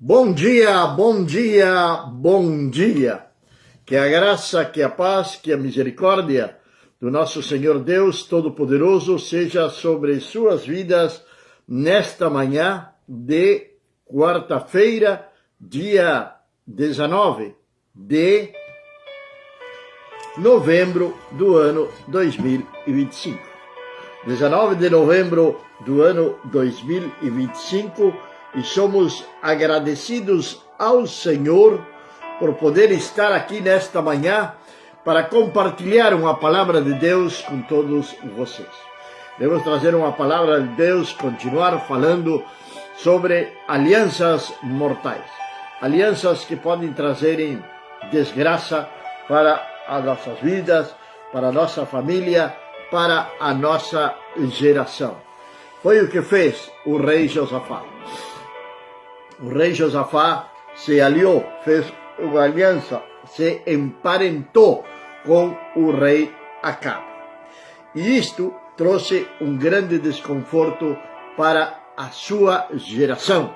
Bom dia, bom dia, bom dia. Que a graça, que a paz, que a misericórdia do nosso Senhor Deus Todo-Poderoso seja sobre suas vidas nesta manhã de quarta-feira, dia 19 de novembro do ano 2025. 19 de novembro do ano 2025 e somos agradecidos ao Senhor por poder estar aqui nesta manhã para compartilhar uma palavra de Deus com todos vocês. Devemos trazer uma palavra de Deus, continuar falando sobre alianças mortais. Alianças que podem trazer desgraça para as nossas vidas, para a nossa família, para a nossa geração. Foi o que fez o rei Josafá. O rei Josafá se aliou, fez uma aliança, se emparentou com o rei Acabe. E isto trouxe um grande desconforto para a sua geração.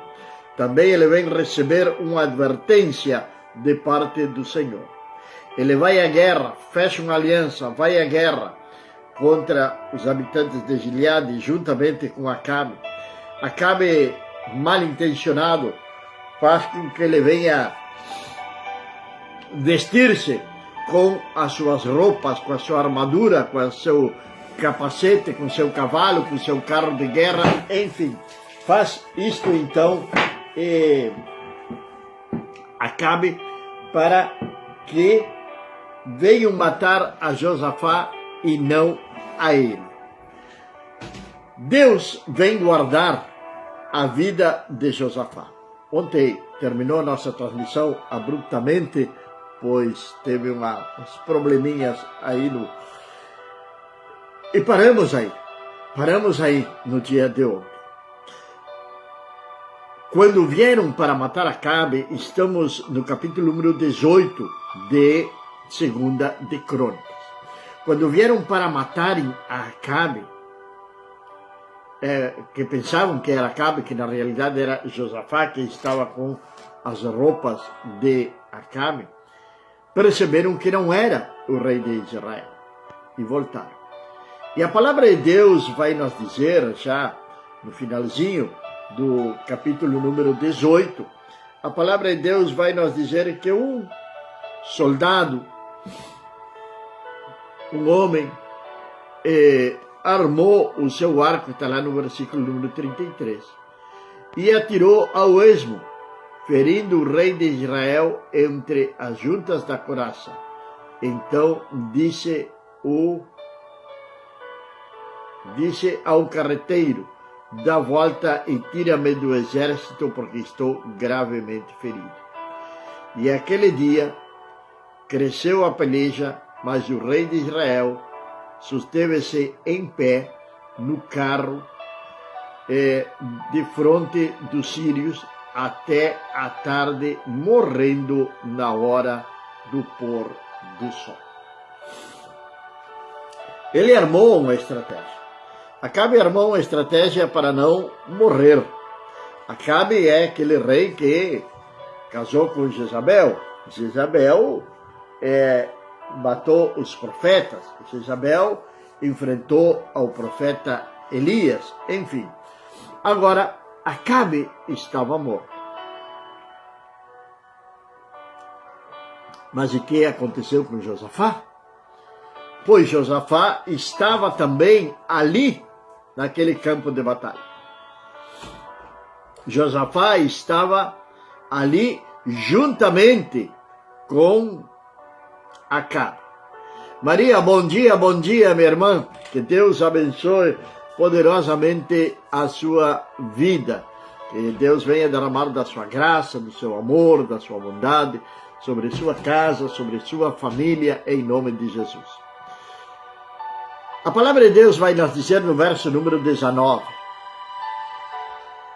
Também ele vem receber uma advertência de parte do Senhor. Ele vai à guerra, fecha uma aliança, vai à guerra contra os habitantes de Gileade, juntamente com Acabe. Acabe, mal intencionado, faz com que ele venha vestir-se com as suas roupas, com a sua armadura, com o seu capacete, com o seu cavalo, com o seu carro de guerra, enfim. Faz isto então Acabe para que venham matar a Josafá e não a ele. Deus vem guardar a vida de Josafá. Ontem terminou a nossa transmissão abruptamente, pois teve uns probleminhas aí E paramos aí no dia de ontem. Quando vieram para matar Acabe, estamos no capítulo número 18 de Segunda de Crônicas. Quando vieram para matarem a Acabe, que pensavam que era Acabe, que na realidade era Josafá, que estava com as roupas de Acabe, perceberam que não era o rei de Israel e voltaram. E a palavra de Deus vai nos dizer, já no finalzinho do capítulo número 18, a palavra de Deus vai nos dizer que um soldado, um homem, armou o seu arco, está lá no versículo número 33, e atirou ao esmo, ferindo o rei de Israel entre as juntas da coraça. Então disse ao carreteiro: dá volta e tira-me do exército, porque estou gravemente ferido. E aquele dia cresceu a peleja, mas o rei de Israel susteve-se em pé no carro de fronte dos sírios até a tarde, morrendo na hora do pôr do sol. Ele armou uma estratégia. Acabe armou uma estratégia para não morrer. Acabe é aquele rei que casou com Jezabel. Jezabel matou os profetas. Jezabel enfrentou ao profeta Elias. Enfim, agora Acabe estava morto. Mas o que aconteceu com Josafá? Pois Josafá estava também ali, naquele campo de batalha. Josafá estava ali juntamente com Acabe. Maria, bom dia, minha irmã. Que Deus abençoe poderosamente a sua vida. Que Deus venha derramar da sua graça, do seu amor, da sua bondade sobre sua casa, sobre sua família, em nome de Jesus. A palavra de Deus vai nos dizer no verso número 19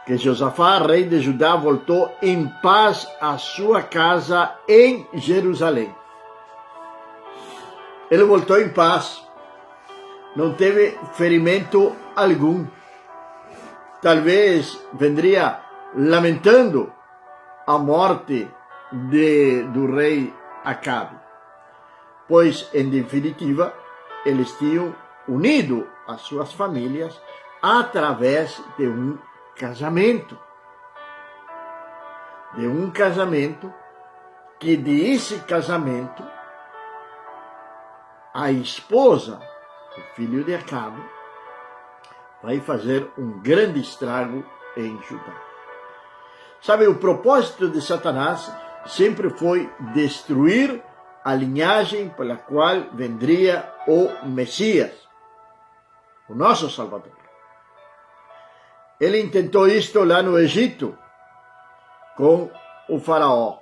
que Josafá, rei de Judá, voltou em paz à sua casa em Jerusalém. Ele voltou em paz, não teve ferimento algum. Talvez vendria lamentando a morte do rei Acabe, pois, em definitiva, eles tinham unido as suas famílias através de um casamento. De um casamento que desse casamento a esposa, o filho de Acabe, vai fazer um grande estrago em Judá. Sabe, o propósito de Satanás sempre foi destruir a linhagem pela qual vendria o Messias, o nosso Salvador. Ele intentou isto lá no Egito, com o faraó.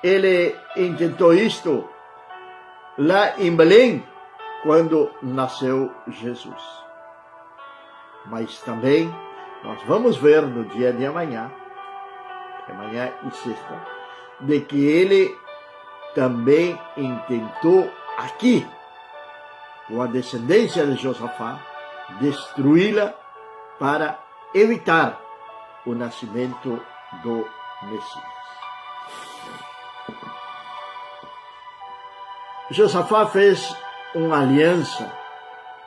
Ele intentou isto lá em Belém, quando nasceu Jesus. Mas também nós vamos ver no dia de amanhã e sexta, de que ele também intentou aqui, com a descendência de Josafá, destruí-la para evitar o nascimento do Messias. Josafá fez uma aliança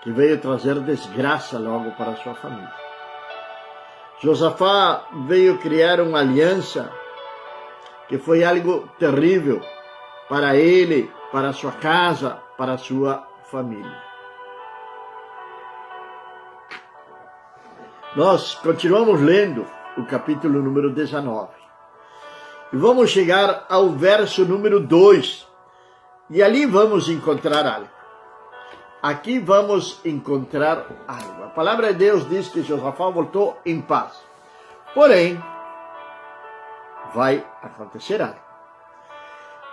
que veio trazer desgraça logo para sua família. Josafá veio criar uma aliança que foi algo terrível para ele, para sua casa, para sua família. Nós continuamos lendo o capítulo número 19. E vamos chegar ao verso número 2. E ali vamos encontrar algo. Aqui vamos encontrar algo. A palavra de Deus diz que Josafá voltou em paz. Porém, vai acontecer algo.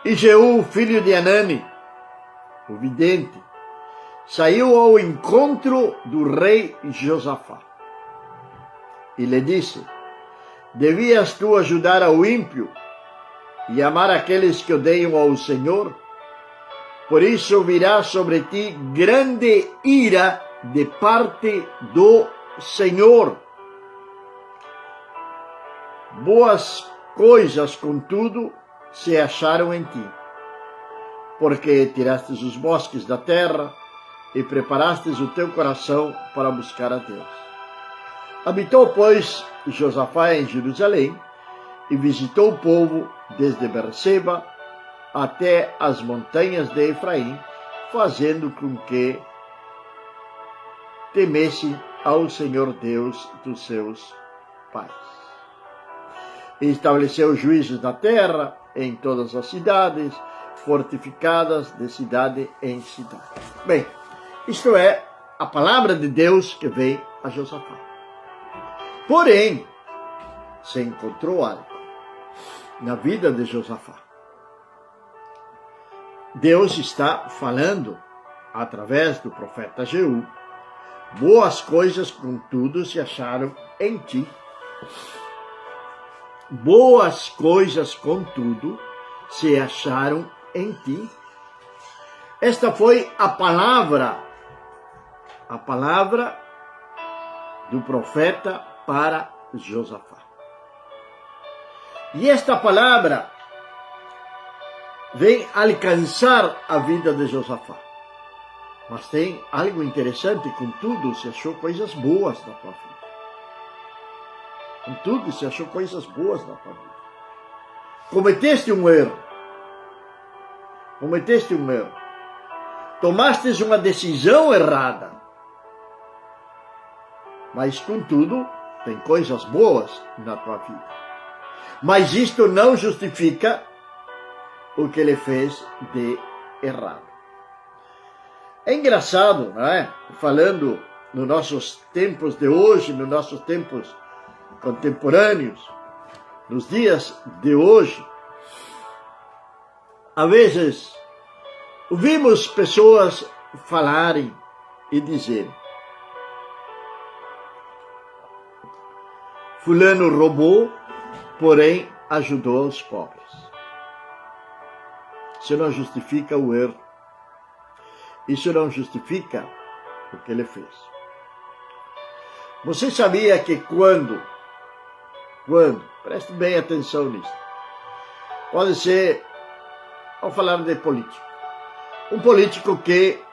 E Jeú, filho de Anani, o vidente, saiu ao encontro do rei Josafá. E lhe disse: devias tu ajudar ao ímpio e amar aqueles que odeiam ao Senhor? Por isso virá sobre ti grande ira de parte do Senhor. Boas coisas, contudo, se acharam em ti, porque tirastes os bosques da terra e preparastes o teu coração para buscar a Deus. Habitou, pois, Josafá em Jerusalém e visitou o povo desde Berseba até as montanhas de Efraim, fazendo com que temesse ao Senhor Deus dos seus pais. E estabeleceu juízos na terra, em todas as cidades, fortificadas de cidade em cidade. Bem, isto é a palavra de Deus que veio a Josafá. Porém, se encontrou algo na vida de Josafá. Deus está falando, através do profeta Jeú: boas coisas, contudo, se acharam em ti. Boas coisas, contudo, se acharam em ti. Esta foi a palavra do profeta para Josafá. E esta palavra vem alcançar a vida de Josafá. Mas tem algo interessante: contudo, se achou coisas boas na tua vida. Contudo, se achou coisas boas na tua vida. Cometeste um erro. Tomastes uma decisão errada. Mas, contudo, tem coisas boas na tua vida. Mas isto não justifica o que ele fez de errado. É engraçado, não é? Falando nos nossos tempos de hoje, nos nossos tempos contemporâneos, nos dias de hoje, às vezes ouvimos pessoas falarem e dizerem: fulano roubou, porém ajudou os pobres. Isso não justifica o erro. Isso não justifica o que ele fez. Você sabia que quando Preste bem atenção nisso. Pode ser, vamos falar de político. Um político que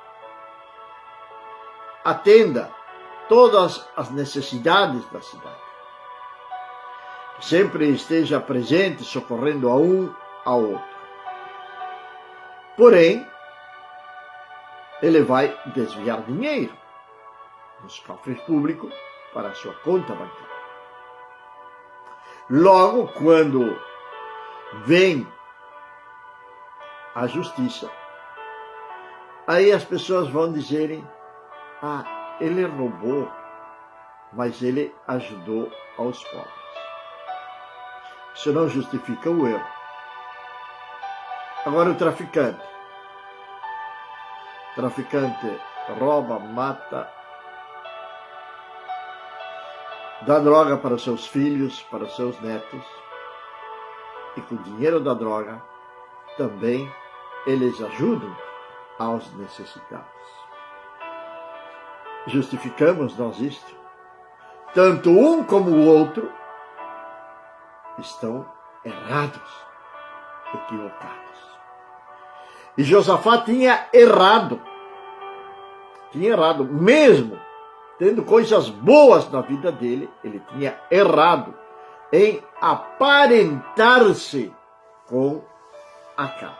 atenda todas as necessidades da cidade. Sempre esteja presente, socorrendo a um ao outro. Porém, ele vai desviar dinheiro dos cofres públicos para a sua conta bancária. Logo, quando vem a justiça, aí as pessoas vão dizerem: ele roubou, mas ele ajudou aos pobres. Isso não justifica o erro. Agora o traficante rouba, mata, dá droga para os seus filhos, para os seus netos, e com o dinheiro da droga também eles ajudam aos necessitados. Justificamos nós isto? Tanto um como o outro estão errados, equivocados. E Josafá tinha errado, mesmo tendo coisas boas na vida dele, ele tinha errado em aparentar-se com Acabe.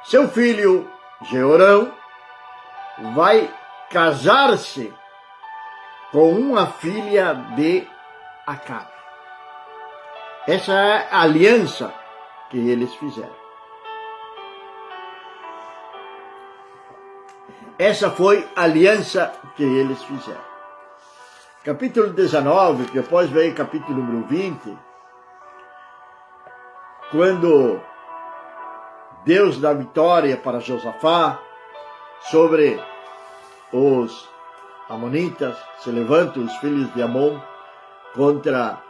Seu filho Jeorão vai casar-se com uma filha de Acabe. Essa é a aliança que eles fizeram. Essa foi a aliança que eles fizeram. Capítulo 19, depois vem capítulo número 20, quando Deus dá vitória para Josafá sobre os amonitas, se levantam os filhos de Amon contra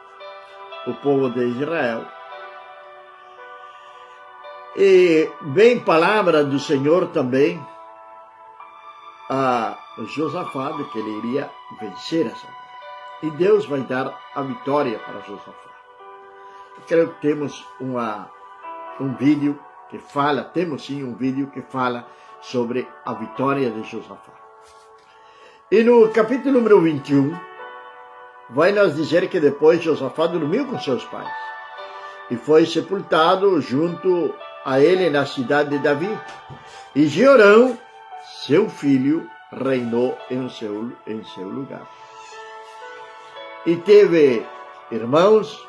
o povo de Israel. E vem palavra do Senhor também a Josafá de que ele iria vencer essa guerra. E Deus vai dar a vitória para Josafá. Eu creio que temos um vídeo que fala, sobre a vitória de Josafá. E no capítulo número 21, vai nos dizer que depois Josafá dormiu com seus pais e foi sepultado junto a ele na cidade de Davi. E Jeorão, seu filho, reinou em seu lugar. E teve irmãos,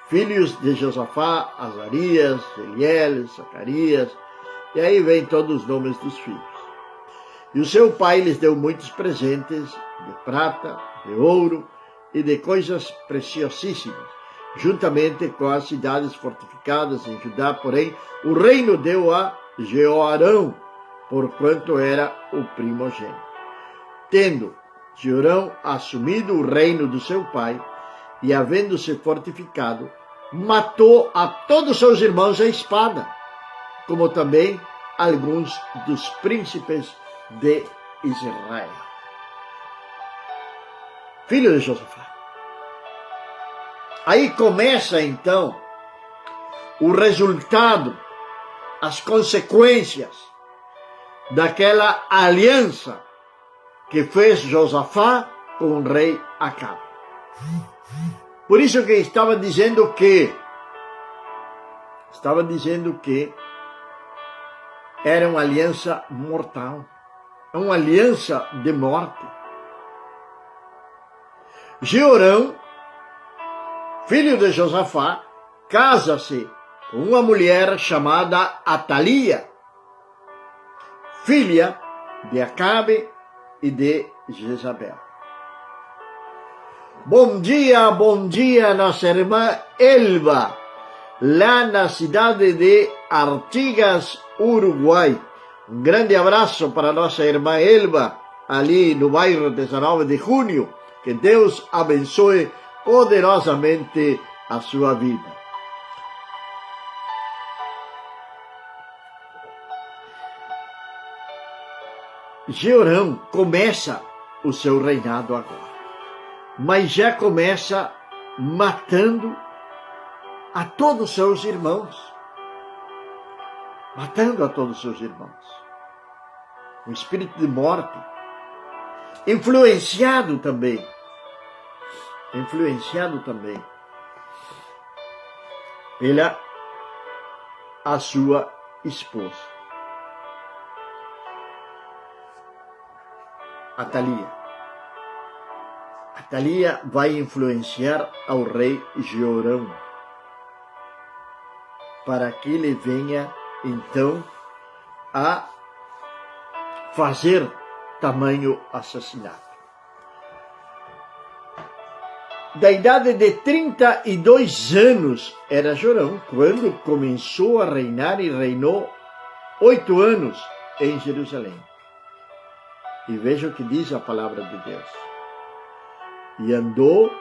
filhos de Josafá, Azarias, Eliel, Zacarias, e aí vem todos os nomes dos filhos. E o seu pai lhes deu muitos presentes de prata, de ouro e de coisas preciosíssimas, juntamente com as cidades fortificadas em Judá. Porém, o reino deu a Jeorão, porquanto era o primogênito. Tendo Jeorão assumido o reino do seu pai e havendo-se fortificado, matou a todos os seus irmãos à espada, como também alguns dos príncipes de Israel. Filho de Josafá. Aí começa então o resultado, as consequências daquela aliança que fez Josafá com o rei Acabe. Por isso que estava dizendo que era uma aliança mortal, uma aliança de morte. Jeorão, filho de Josafá, casa-se com uma mulher chamada Atalia, filha de Acabe e de Jezabel. Bom dia, nossa irmã Elba, lá na cidade de Artigas, Uruguai. Um grande abraço para nossa irmã Elba, ali no bairro 19 de junho. Que Deus abençoe poderosamente a sua vida. Jeorão começa o seu reinado agora, mas já começa matando a todos os seus irmãos. Matando a todos os seus irmãos. Um espírito de morte. Influenciado também pela a sua esposa, Atalia. Atalia vai influenciar ao rei Jeorão para que ele venha então a fazer tamanho assassinato. Da idade de 32 anos era Jorão quando começou a reinar e reinou 8 anos em Jerusalém. E veja o que diz a palavra de Deus. E andou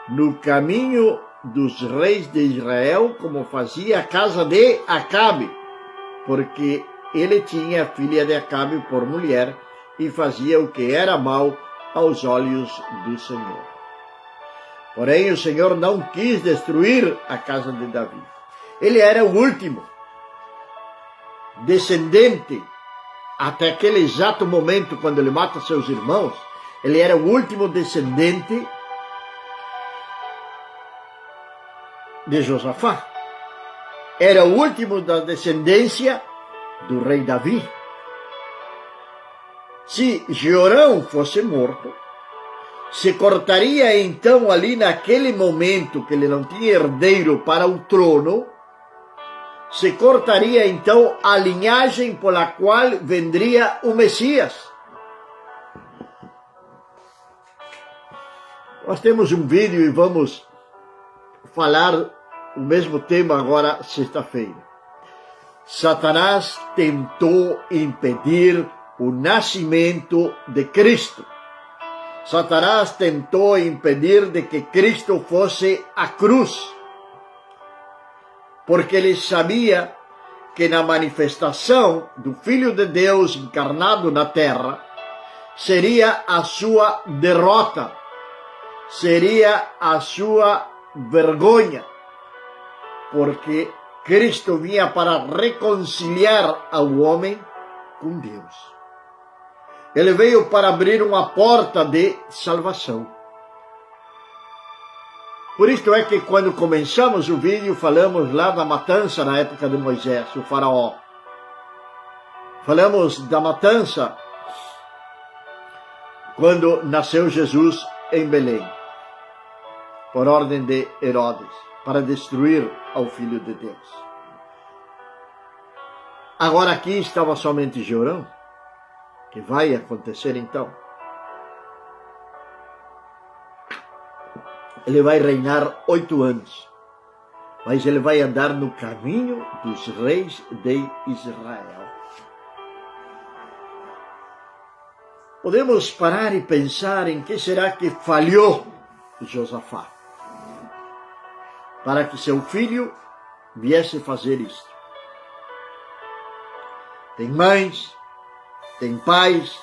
no caminho dos reis de Israel, como fazia a casa de Acabe, porque ele tinha a filha de Acabe por mulher e fazia o que era mal aos olhos do Senhor. Porém, o Senhor não quis destruir a casa de Davi. Ele era o último descendente, até aquele exato momento, quando ele mata seus irmãos, ele era o último descendente de Josafá. Era o último da descendência do rei Davi. Se Jeorão fosse morto, se cortaria então ali naquele momento que ele não tinha herdeiro para o trono, se cortaria então a linhagem pela qual vendria o Messias. Nós temos um vídeo e vamos falar o mesmo tema agora sexta-feira. Satanás tentou impedir o nascimento de Cristo. Satanás tentou impedir de que Cristo fosse à cruz, porque ele sabia que na manifestação do Filho de Deus encarnado na terra, seria a sua derrota, seria a sua vergonha, porque Cristo vinha para reconciliar ao homem com Deus. Ele veio para abrir uma porta de salvação. Por isso é que quando começamos o vídeo, falamos lá da matança na época de Moisés, o faraó. Falamos da matança quando nasceu Jesus em Belém, por ordem de Herodes, para destruir ao Filho de Deus. Agora aqui estava somente Jeorão. Que vai acontecer então? Ele vai reinar 8 anos, mas ele vai andar no caminho dos reis de Israel. Podemos parar e pensar em que será que falhou Josafá para que seu filho viesse fazer isto. Tem mães, tem pais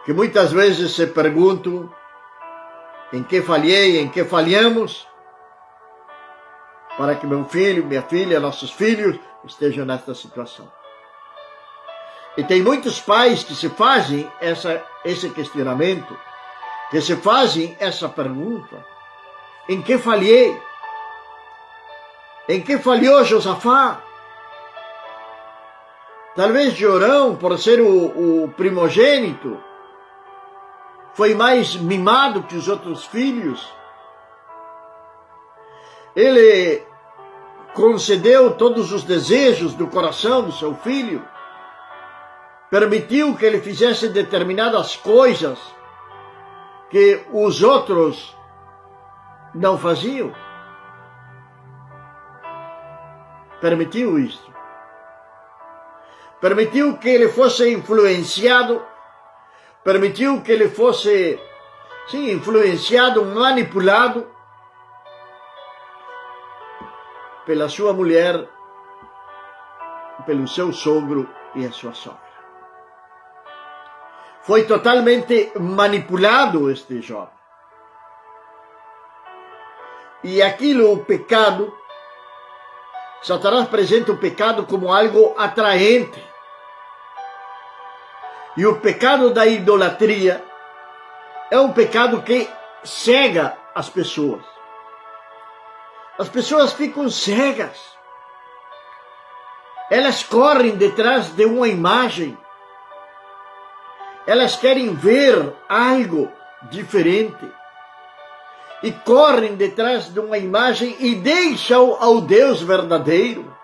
que muitas vezes se perguntam em que falhei, em que falhamos, para que meu filho, minha filha, nossos filhos estejam nesta situação. E tem muitos pais que se fazem esse questionamento, que se fazem essa pergunta: em que falhei? Em que falhou Josafá? Talvez Jeorão, por ser o primogênito, foi mais mimado que os outros filhos. Ele concedeu todos os desejos do coração do seu filho, permitiu que ele fizesse determinadas coisas que os outros não faziam. Permitiu isso. Permitiu que ele fosse influenciado, permitiu que ele fosse, sim, influenciado, manipulado pela sua mulher, pelo seu sogro e a sua sogra. Foi totalmente manipulado este jovem. E aquilo, o pecado, Satanás apresenta o pecado como algo atraente. E o pecado da idolatria é um pecado que cega as pessoas. As pessoas ficam cegas. Elas correm detrás de uma imagem. Elas querem ver algo diferente. E correm detrás de uma imagem e deixam ao Deus verdadeiro.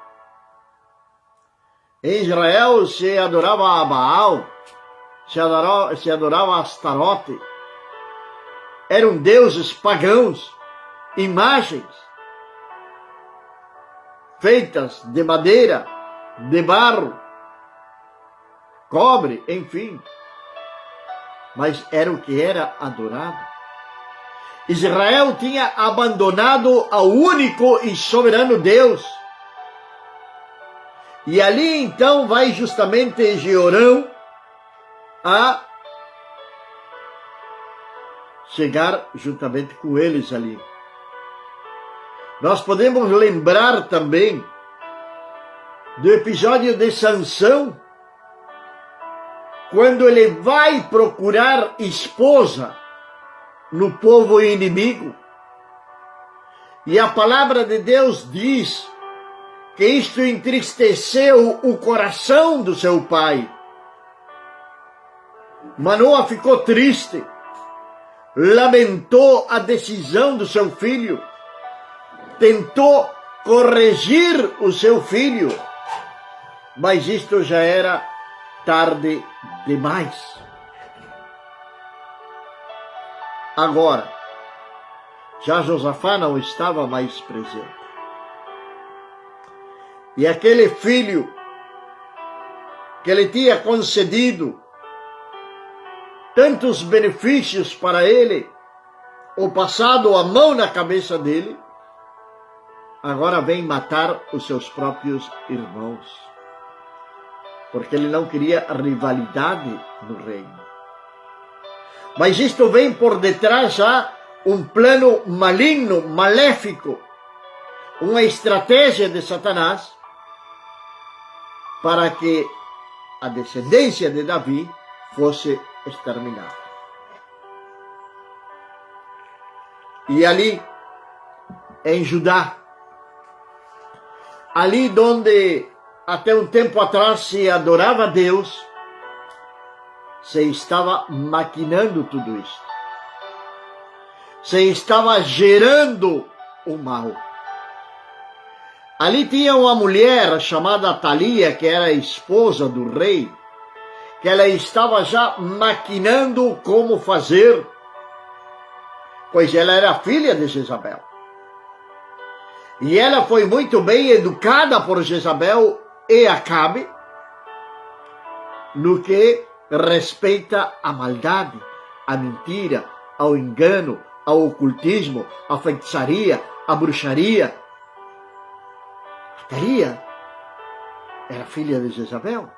Em Israel se adorava a Baal, se adorava a Astarote. Eram deuses pagãos, imagens feitas de madeira, de barro, cobre, enfim. Mas era o que era adorado. Israel tinha abandonado ao único e soberano Deus. E ali então vai justamente Jeorão a chegar juntamente com eles ali. Nós podemos lembrar também do episódio de Sansão, quando ele vai procurar esposa no povo inimigo. E a palavra de Deus diz que isto entristeceu o coração do seu pai. Manoa ficou triste, lamentou a decisão do seu filho, tentou corrigir o seu filho, mas isto já era tarde demais. Agora, já Josafá não estava mais presente. E aquele filho que ele tinha concedido tantos benefícios para ele, ou passado a mão na cabeça dele, agora vem matar os seus próprios irmãos. Porque ele não queria rivalidade no reino. Mas isto vem por detrás já um plano maligno, maléfico, uma estratégia de Satanás para que a descendência de Davi fosse exterminada. E ali, em Judá, ali onde até um tempo atrás se adorava a Deus, se estava maquinando tudo isso. Se estava gerando o mal. Ali tinha uma mulher chamada Atalia, que era a esposa do rei, que ela estava já maquinando como fazer, pois ela era filha de Jezabel. E ela foi muito bem educada por Jezabel e Acabe no que respeita a maldade, a mentira, ao engano, ao ocultismo, à feitiçaria, à bruxaria. Atalia era filha de Jezabel.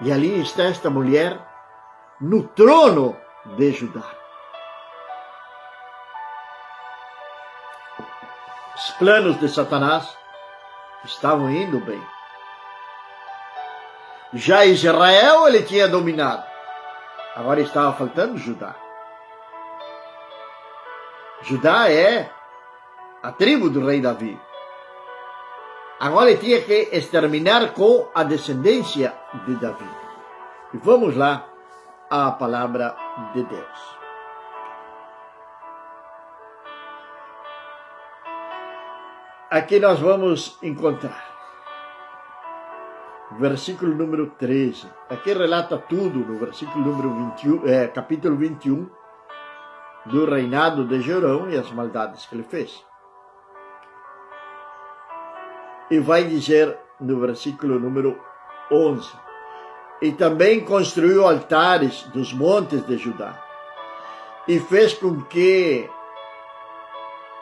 E ali está esta mulher no trono de Judá. Os planos de Satanás estavam indo bem. Já Israel ele tinha dominado. Agora estava faltando Judá. Judá é a tribo do rei Davi. Agora ele tinha que exterminar com a descendência de Davi. E vamos lá à palavra de Deus. Aqui nós vamos encontrar versículo número 13. Aqui relata tudo no versículo número 21, capítulo 21, do reinado de Jeorão e as maldades que ele fez. E vai dizer no versículo número 11: e também construiu altares dos montes de Judá, e fez com que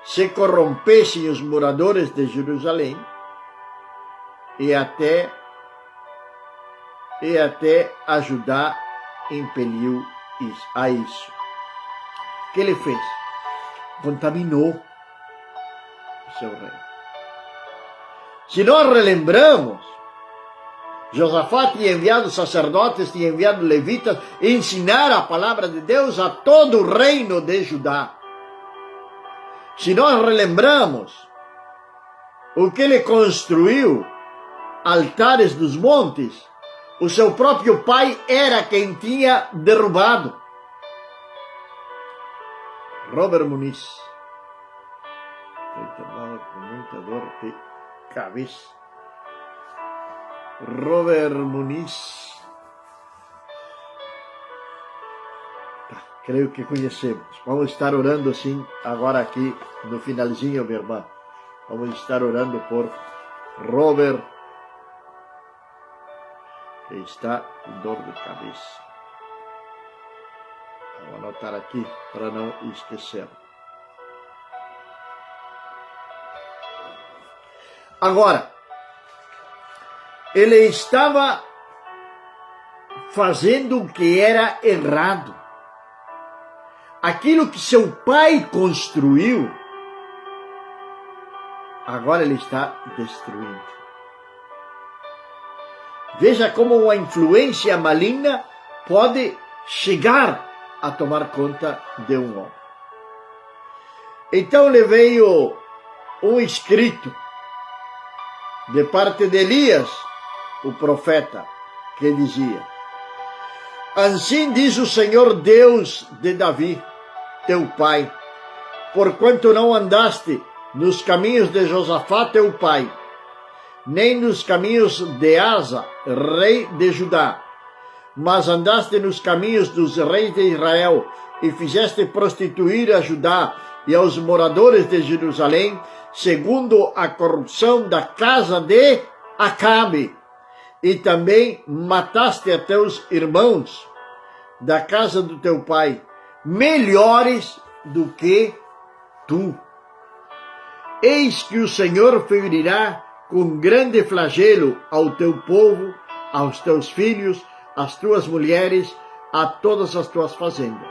se corrompessem os moradores de Jerusalém, e até a Judá impeliu a isso. O que ele fez? contaminou o seu reino. Se nós relembramos, Josafá tinha enviado sacerdotes, tinha enviado levitas, ensinar a palavra de Deus a todo o reino de Judá. Se nós relembramos o que ele construiu, altares dos montes, o seu próprio pai era quem tinha derrubado. Robert Muniz. Ele com muita dor de cabeça. Robert Muniz. Creio que conhecemos. Vamos estar orando assim agora aqui no finalzinho, minha irmã. Vamos estar orando por Robert, que está com dor de cabeça. Vou anotar aqui para não esquecer. Agora, ele estava fazendo o que era errado. Aquilo que seu pai construiu, agora ele está destruindo. Veja como uma influência maligna pode chegar a tomar conta de um homem. Então lhe veio um escrito de parte de Elias, o profeta, que dizia: assim diz o Senhor Deus de Davi, teu pai, porquanto não andaste nos caminhos de Josafá, teu pai, nem nos caminhos de Asa, rei de Judá, mas andaste nos caminhos dos reis de Israel, e fizeste prostituir a Judá e aos moradores de Jerusalém, segundo a corrupção da casa de Acabe, e também mataste a teus irmãos da casa do teu pai, melhores do que tu. Eis que o Senhor ferirá com grande flagelo ao teu povo, aos teus filhos, às tuas mulheres, a todas as tuas fazendas.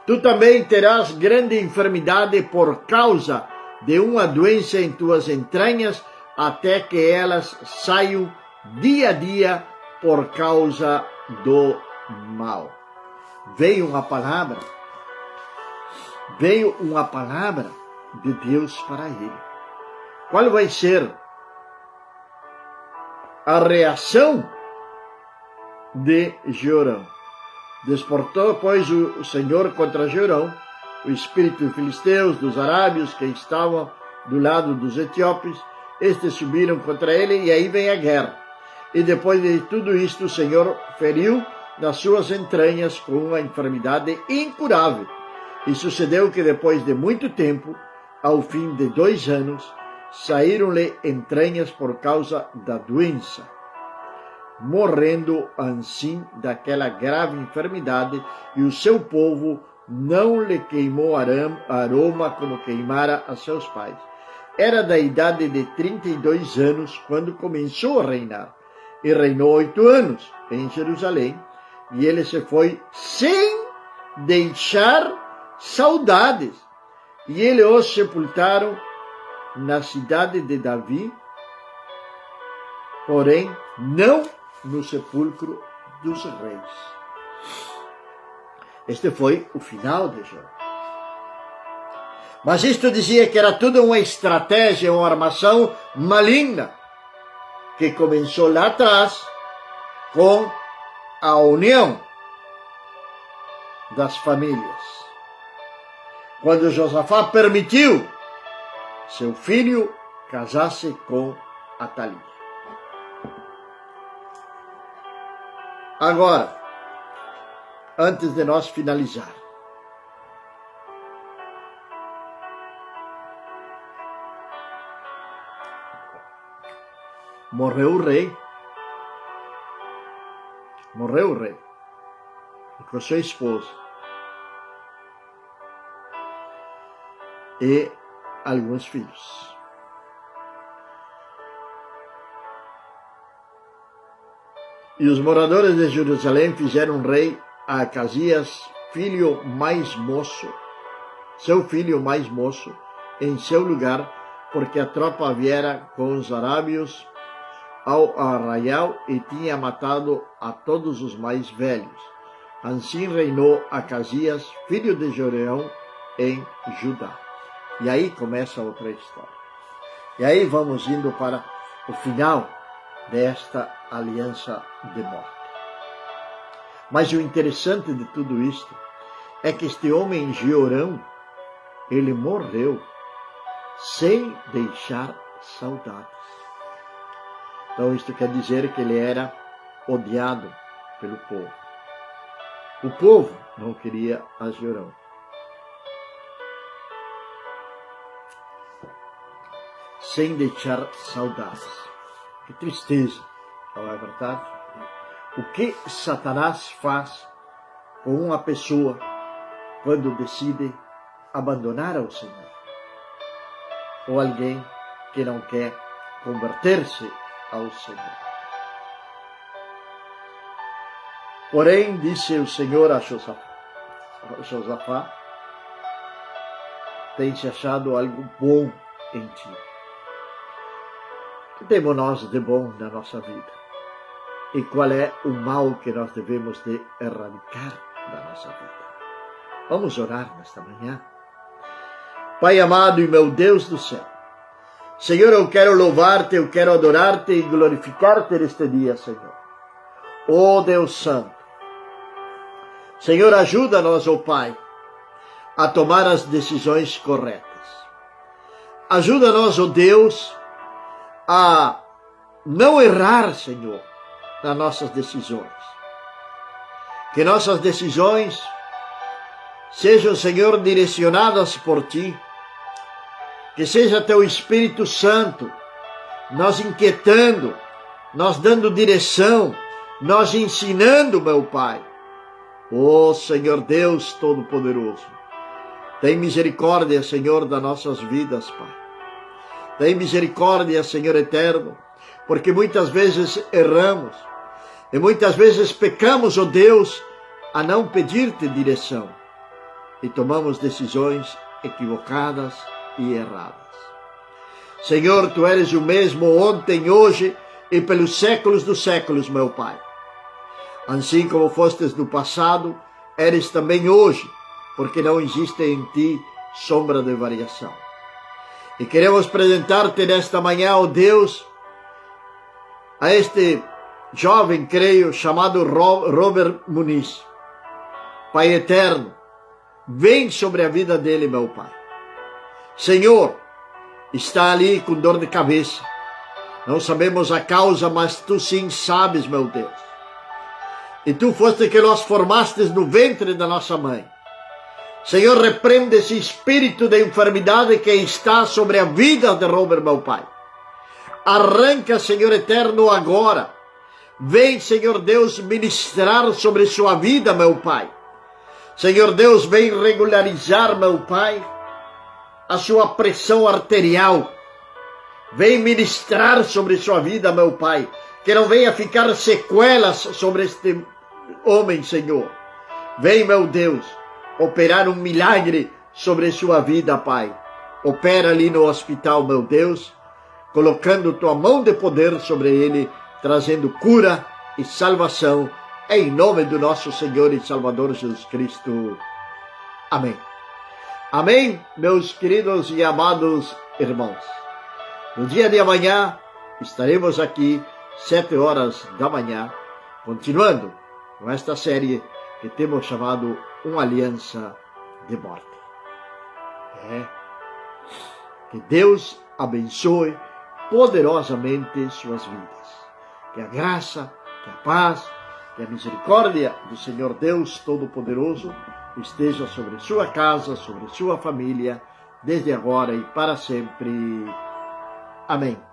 Tu também terás grande enfermidade por causa de uma doença em tuas entranhas, até que elas saiam dia a dia por causa do mal. Veio uma palavra de Deus para ele. Qual vai ser a reação de Jorão? Desportou, pois, o Senhor contra Jorão o espírito dos filisteus, dos arábios que estavam do lado dos etíopes. Estes subiram contra ele e aí vem a guerra. E depois de tudo isto, o Senhor feriu nas suas entranhas com uma enfermidade incurável. E sucedeu que depois de muito tempo, ao fim de 2 anos, saíram-lhe entranhas por causa da doença, morrendo assim daquela grave enfermidade, e o seu povo não lhe queimou aroma como queimara a seus pais. Era da idade de 32 anos quando começou a reinar, e reinou 8 anos em Jerusalém, e ele se foi sem deixar saudades, e ele os sepultaram na cidade de Davi, porém não no sepulcro dos reis. Este foi o final de Jó. Mas isto dizia que era tudo uma estratégia, uma armação maligna, que começou lá atrás com a união das famílias. Quando Josafá permitiu seu filho casasse com Atalia. Agora, antes de nós finalizar, morreu o rei, com sua esposa e alguns filhos. E os moradores de Jerusalém fizeram rei a Acasias, filho mais moço, seu filho mais moço, em seu lugar, porque a tropa viera com os arábios ao arraial e tinha matado a todos os mais velhos. Assim reinou Acasias, filho de Joreão, em Judá. E aí começa outra história. E aí vamos indo para o final desta aliança de morte. Mas o interessante de tudo isto é que este homem Jeorão, ele morreu sem deixar saudades. Então isto quer dizer que ele era odiado pelo povo. O povo não queria a Jeorão. Sem deixar saudades. Que tristeza, não é verdade? O que Satanás faz com uma pessoa quando decide abandonar ao Senhor? Ou alguém que não quer converter-se ao Senhor. Porém, disse o Senhor a Josafá, tem-se achado algo bom em ti. O que temos nós de bom na nossa vida? E qual é o mal que nós devemos de erradicar da nossa vida? Vamos orar nesta manhã. Pai amado e meu Deus do céu, Senhor, eu quero louvar-te, eu quero adorar-te e glorificar-te neste dia, Senhor. Oh Deus Santo, Senhor, ajuda-nos, oh Pai, a tomar as decisões corretas. Ajuda-nos, oh Deus, a não errar, Senhor, nas nossas decisões. Que nossas decisões sejam, Senhor, direcionadas por Ti. Que seja Teu Espírito Santo nos inquietando, nos dando direção, nos ensinando, meu Pai. Oh, Senhor Deus Todo-Poderoso, tem misericórdia, Senhor, das nossas vidas, Pai. Tem misericórdia, Senhor eterno, porque muitas vezes erramos e muitas vezes pecamos, ó Deus, a não pedir-te direção e tomamos decisões equivocadas e erradas. Senhor, Tu eres o mesmo ontem, hoje e pelos séculos dos séculos, meu Pai. Assim como fostes no passado, eres também hoje, porque não existe em Ti sombra de variação. E queremos apresentar-te nesta manhã, ó Deus, a este jovem, creio, chamado Robert Muniz. Pai eterno, vem sobre a vida dele, meu Pai. Senhor, está ali com dor de cabeça. Não sabemos a causa, mas Tu sim sabes, meu Deus. E Tu foste que nós formastes no ventre da nossa mãe. Senhor, repreende esse espírito de enfermidade que está sobre a vida de Robert, meu Pai. Arranca, Senhor eterno, agora. Vem, Senhor Deus, ministrar sobre sua vida, meu Pai. Senhor Deus, vem regularizar, meu Pai, a sua pressão arterial. Vem ministrar sobre sua vida, meu Pai. Que não venha ficar sequelas sobre este homem, Senhor. Vem, meu Deus, operar um milagre sobre sua vida, Pai. Opera ali no hospital, meu Deus, colocando Tua mão de poder sobre ele, trazendo cura e salvação, em nome do nosso Senhor e Salvador Jesus Cristo. Amém. Amém, meus queridos e amados irmãos. No dia de amanhã, estaremos aqui, 7 horas da manhã, continuando com esta série que temos chamado Uma Aliança de Morte. Que Deus abençoe poderosamente suas vidas. Que a graça, que a paz, que a misericórdia do Senhor Deus Todo-Poderoso esteja sobre sua casa, sobre sua família, desde agora e para sempre. Amém.